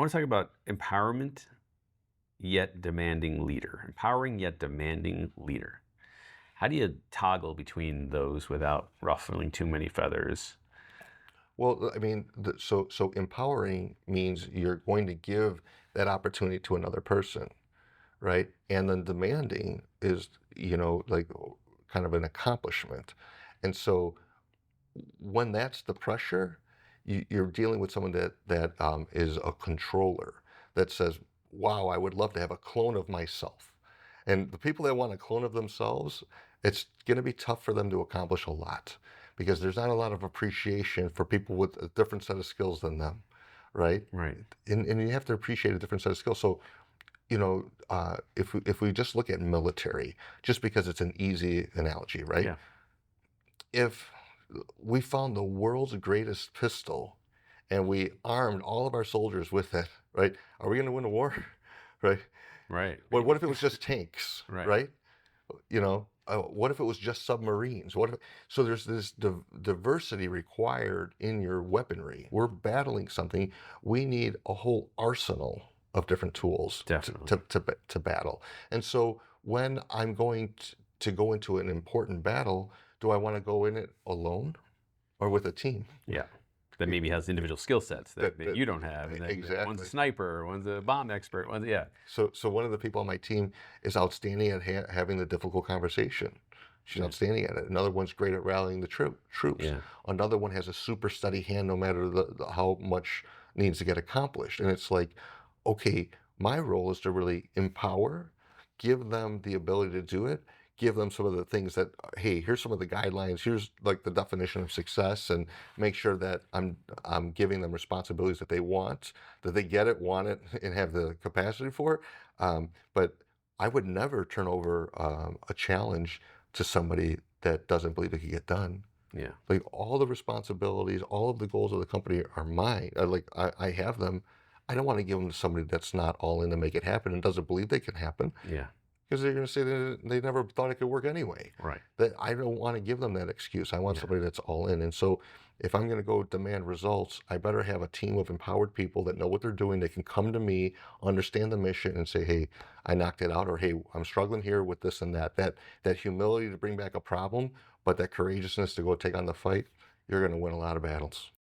I want to talk about empowerment yet demanding leader. Empowering yet demanding leader. How do you toggle between those without ruffling too many feathers? Well, I mean, so empowering means you're going to give that opportunity to another person, right? And then demanding is, like kind of an accomplishment. And so when that's the pressure, you're dealing with someone that is a controller that says, "Wow, I would love to have a clone of myself." And the people that want a clone of themselves, it's going to be tough for them to accomplish a lot because there's not a lot of appreciation for people with a different set of skills than them, right? Right. And you have to appreciate a different set of skills. So if we just look at military, just because it's an easy analogy, right? Yeah. If we found the world's greatest pistol and we armed all of our soldiers with it, right? Are we going to win a war? Right? Right. What if Maybe. it was just tanks, Right. right? What if it was just submarines? So there's this diversity required in your weaponry. We're battling something. We need a whole arsenal of different tools Definitely. to battle. And so when I'm going to go into an important battle, do I want to go in it alone or with a team? Yeah. That maybe has individual skill sets that, That, that that you don't have, and that one's a exactly. sniper, one's a bomb expert, one's yeah. So one of the people on my team is outstanding at having the difficult conversation. She's Yeah. outstanding at it. Another one's great at rallying the troops. Yeah. Another one has a super steady hand, no matter how much needs to get accomplished. And it's like, okay, my role is to really empower, give them the ability to do it, give them some of the things that, hey, here's some of the guidelines, here's like the definition of success, and make sure that I'm giving them responsibilities that they want, that they get it, want it, and have the capacity for it. But I would never turn over a challenge to somebody that doesn't believe it can get done. Yeah. Like all the responsibilities, all of the goals of the company are mine. I have them. I don't want to give them to somebody that's not all in to make it happen and doesn't believe they can happen Yeah. because they're going to say they never thought it could work anyway. Right. That I don't want to give them that excuse. I want Yeah. somebody that's all in. And so if I'm going to go demand results, I better have a team of empowered people that know what they're doing. They can come to me, understand the mission, and say, "Hey, I knocked it out," or "Hey, I'm struggling here with this and that." That humility to bring back a problem, but that courageousness to go take on the fight. You're going to win a lot of battles.